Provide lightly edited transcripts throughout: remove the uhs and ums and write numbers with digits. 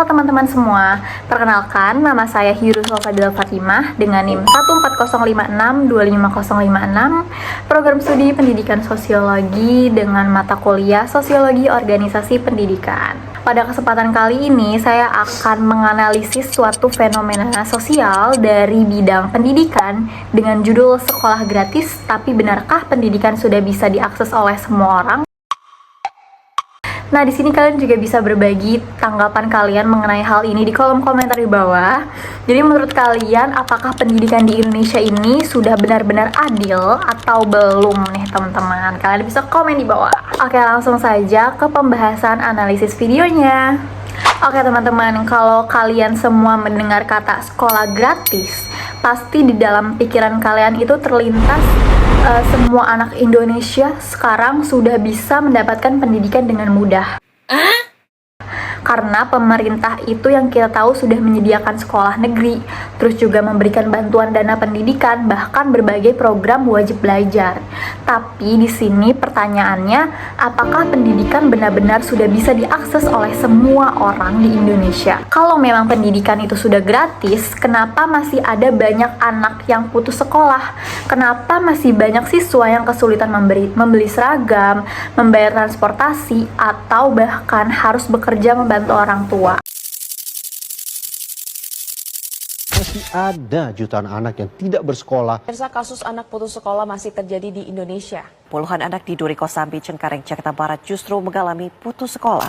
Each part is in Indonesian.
Halo teman-teman semua, perkenalkan nama saya Hirusol Fadila Fatimah dengan NIM 14056-25056, program studi pendidikan sosiologi dengan mata kuliah sosiologi organisasi pendidikan. Pada kesempatan kali ini saya akan menganalisis suatu fenomena sosial dari bidang pendidikan dengan judul sekolah gratis, tapi benarkah pendidikan sudah bisa diakses oleh semua orang? Nah, di sini kalian juga bisa berbagi tanggapan kalian mengenai hal ini di kolom komentar di bawah. Jadi menurut kalian, apakah pendidikan di Indonesia ini sudah benar-benar adil atau belum nih teman-teman? Kalian bisa komen di bawah. Oke, langsung saja ke pembahasan analisis videonya. Oke teman-teman, kalau kalian semua mendengar kata sekolah gratis, pasti di dalam pikiran kalian itu terlintas semua anak Indonesia sekarang sudah bisa mendapatkan pendidikan dengan mudah. Karena pemerintah itu yang kita tahu sudah menyediakan sekolah negeri, terus juga memberikan bantuan dana pendidikan, bahkan berbagai program wajib belajar. Tapi di sini pertanyaannya, apakah pendidikan benar-benar sudah bisa diakses oleh semua orang di Indonesia? Kalau memang pendidikan itu sudah gratis, kenapa masih ada banyak anak yang putus sekolah? Kenapa masih banyak siswa yang kesulitan membeli seragam, membayar transportasi, atau bahkan harus bekerja membantu orang tua? Masih ada jutaan anak yang tidak bersekolah. Kasus anak putus sekolah masih terjadi di Indonesia. Puluhan anak di Duri Kosambi, Cengkareng, Jakarta Barat justru mengalami putus sekolah.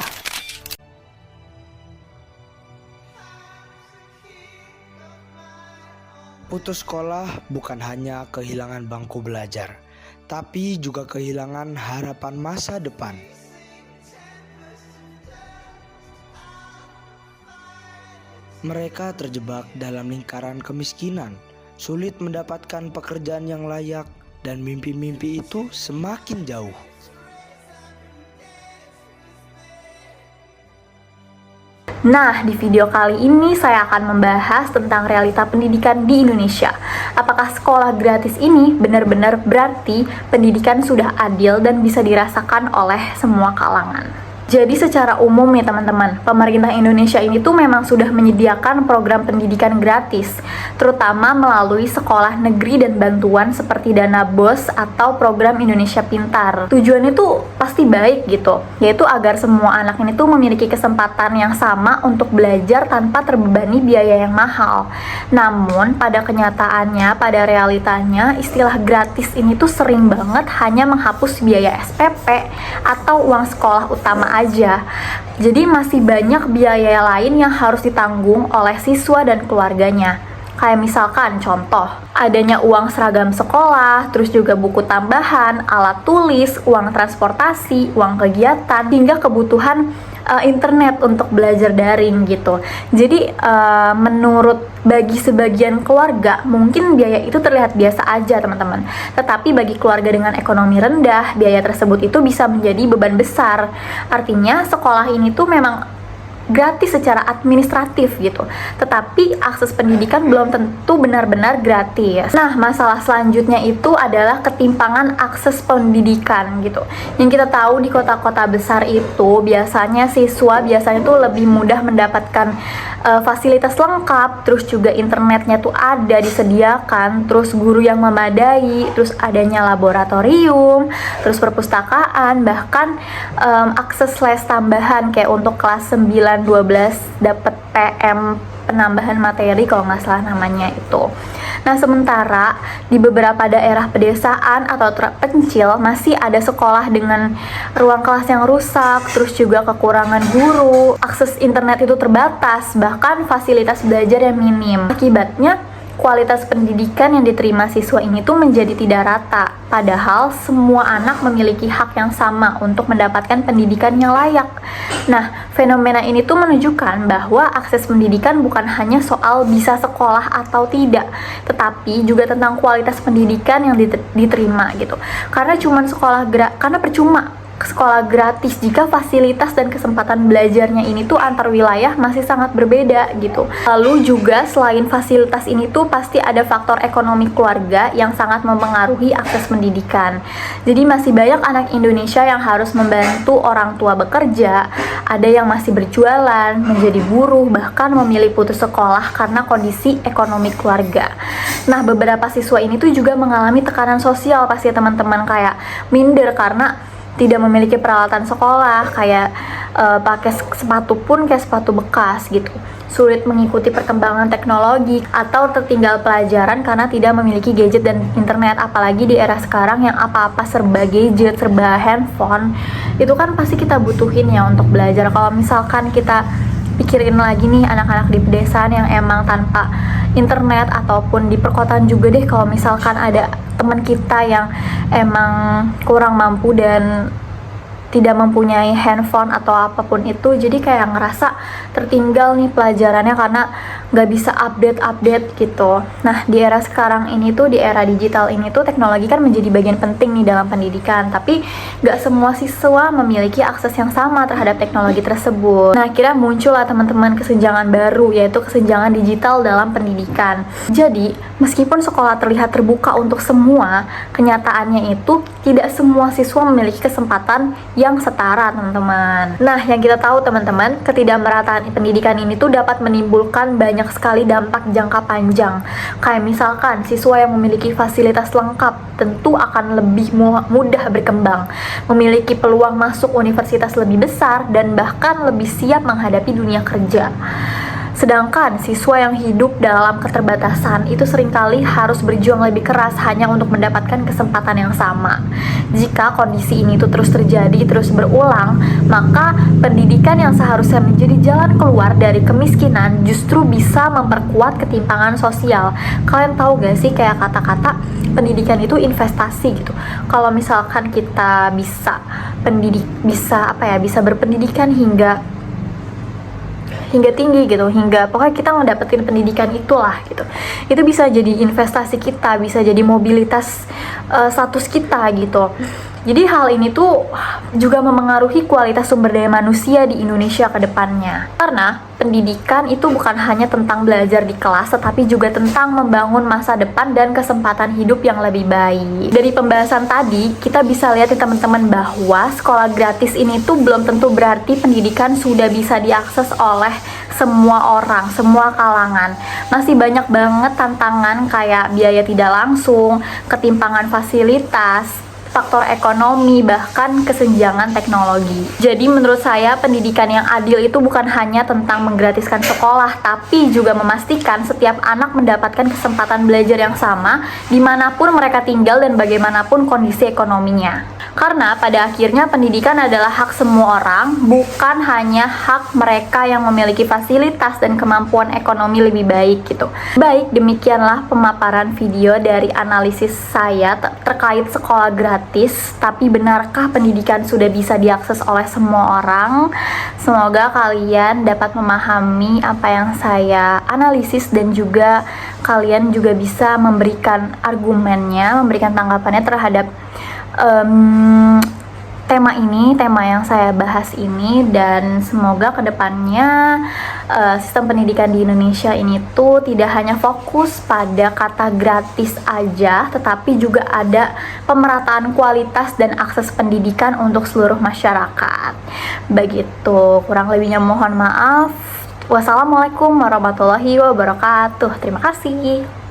Putus sekolah bukan hanya kehilangan bangku belajar, tapi juga kehilangan harapan masa depan. Mereka terjebak dalam lingkaran kemiskinan, sulit mendapatkan pekerjaan yang layak, dan mimpi-mimpi itu semakin jauh. Nah, di video kali ini saya akan membahas tentang realita pendidikan di Indonesia. Apakah sekolah gratis ini benar-benar berarti pendidikan sudah adil dan bisa dirasakan oleh semua kalangan? Jadi secara umum ya teman-teman, pemerintah Indonesia ini tuh memang sudah menyediakan program pendidikan gratis, terutama melalui sekolah negeri dan bantuan seperti dana BOS atau program Indonesia Pintar. Tujuannya tuh pasti baik gitu, yaitu agar semua anak ini tuh memiliki kesempatan yang sama untuk belajar tanpa terbebani biaya yang mahal. Namun pada kenyataannya, pada realitanya, istilah gratis ini tuh sering banget hanya menghapus biaya SPP atau uang sekolah utama aja. Jadi masih banyak biaya lain yang harus ditanggung oleh siswa dan keluarganya. Kayak misalkan contoh, adanya uang seragam sekolah, terus juga buku tambahan, alat tulis, uang transportasi, uang kegiatan, hingga kebutuhan internet untuk belajar daring gitu. Jadi menurut bagi sebagian keluarga mungkin biaya itu terlihat biasa aja teman-teman. Tetapi bagi keluarga dengan ekonomi rendah, biaya tersebut itu bisa menjadi beban besar. Artinya sekolah ini tuh memang gratis secara administratif gitu, tetapi akses pendidikan belum tentu benar-benar gratis. Nah, masalah selanjutnya itu adalah ketimpangan akses pendidikan gitu. Yang kita tahu di kota-kota besar itu biasanya siswa tuh lebih mudah mendapatkan fasilitas lengkap, terus juga internetnya tuh ada disediakan, terus guru yang memadai, terus adanya laboratorium, terus perpustakaan, bahkan akses les tambahan kayak untuk kelas 9 12 dapat PM penambahan materi kalau nggak salah namanya itu. Nah, sementara di beberapa daerah pedesaan atau terpencil masih ada sekolah dengan ruang kelas yang rusak, terus juga kekurangan guru, akses internet itu terbatas, bahkan fasilitas belajar yang minim. Akibatnya kualitas pendidikan yang diterima siswa ini tuh menjadi tidak rata, padahal semua anak memiliki hak yang sama untuk mendapatkan pendidikan yang layak. Nah, fenomena ini tuh menunjukkan bahwa akses pendidikan bukan hanya soal bisa sekolah atau tidak, tetapi juga tentang kualitas pendidikan yang diterima gitu. Karena percuma sekolah gratis jika fasilitas dan kesempatan belajarnya ini tuh antar wilayah masih sangat berbeda gitu. Lalu juga selain fasilitas ini tuh pasti ada faktor ekonomi keluarga yang sangat mempengaruhi akses pendidikan. Jadi masih banyak anak Indonesia yang harus membantu orang tua bekerja, ada yang masih berjualan, menjadi buruh, bahkan memilih putus sekolah karena kondisi ekonomi keluarga. Nah, beberapa siswa ini tuh juga mengalami tekanan sosial pasti ya teman-teman, kayak minder karena tidak memiliki peralatan sekolah, kayak pakai sepatu pun kayak sepatu bekas gitu. Sulit mengikuti perkembangan teknologi atau tertinggal pelajaran karena tidak memiliki gadget dan internet. Apalagi di era sekarang yang apa-apa serba gadget, serba handphone, itu kan pasti kita butuhin ya untuk belajar. Kalau misalkan kita pikirin lagi nih anak-anak di pedesaan yang emang tanpa internet, ataupun di perkotaan juga deh, kalau misalkan ada teman kita yang emang kurang mampu dan tidak mempunyai handphone atau apapun itu, jadi kayak ngerasa tertinggal nih pelajarannya karena nggak bisa update gitu. Nah, di era sekarang ini tuh, di era digital ini tuh, teknologi kan menjadi bagian penting nih dalam pendidikan, tapi nggak semua siswa memiliki akses yang sama terhadap teknologi tersebut. Nah, akhirnya muncul lah teman-teman kesenjangan baru, yaitu kesenjangan digital dalam pendidikan. Jadi, meskipun sekolah terlihat terbuka untuk semua, kenyataannya itu tidak semua siswa memiliki kesempatan yang setara, teman-teman. Nah, yang kita tahu teman-teman, ketidakmerataan pendidikan ini tuh dapat menimbulkan banyak sekali dampak jangka panjang. Kayak misalkan siswa yang memiliki fasilitas lengkap tentu akan lebih mudah berkembang, memiliki peluang masuk universitas lebih besar, dan bahkan lebih siap menghadapi dunia kerja. Sedangkan siswa yang hidup dalam keterbatasan itu seringkali harus berjuang lebih keras hanya untuk mendapatkan kesempatan yang sama. Jika kondisi ini tuh terus terjadi, terus berulang, maka pendidikan yang seharusnya menjadi jalan keluar dari kemiskinan justru bisa memperkuat ketimpangan sosial. Kalian tahu gak sih, kayak kata-kata pendidikan itu investasi gitu. Kalau misalkan kita bisa berpendidikan hingga tinggi gitu, hingga pokoknya kita ngedapetin pendidikan itulah gitu, itu bisa jadi investasi kita, bisa jadi mobilitas status kita gitu. Jadi hal ini tuh juga memengaruhi kualitas sumber daya manusia di Indonesia ke depannya. Karena pendidikan itu bukan hanya tentang belajar di kelas, tetapi juga tentang membangun masa depan dan kesempatan hidup yang lebih baik. Dari pembahasan tadi, kita bisa lihat ya teman-teman, bahwa sekolah gratis ini tuh belum tentu berarti pendidikan sudah bisa diakses oleh semua orang, semua kalangan. Masih banyak banget tantangan kayak biaya tidak langsung, ketimpangan fasilitas, faktor ekonomi, bahkan kesenjangan teknologi. Jadi menurut saya pendidikan yang adil itu bukan hanya tentang menggratiskan sekolah, tapi juga memastikan setiap anak mendapatkan kesempatan belajar yang sama dimanapun mereka tinggal dan bagaimanapun kondisi ekonominya. Karena pada akhirnya pendidikan adalah hak semua orang, bukan hanya hak mereka yang memiliki fasilitas dan kemampuan ekonomi lebih baik gitu. Baik, demikianlah pemaparan video dari analisis saya terkait sekolah gratis. Tapi benarkah pendidikan sudah bisa diakses oleh semua orang? Semoga kalian dapat memahami apa yang saya analisis, dan juga kalian juga bisa memberikan argumennya, memberikan tanggapannya terhadap tema yang saya bahas ini. Dan semoga kedepannya sistem pendidikan di Indonesia ini tuh tidak hanya fokus pada kata gratis aja, tetapi juga ada pemerataan kualitas dan akses pendidikan untuk seluruh masyarakat. Begitu, kurang lebihnya mohon maaf. Wassalamualaikum warahmatullahi wabarakatuh. Terima kasih.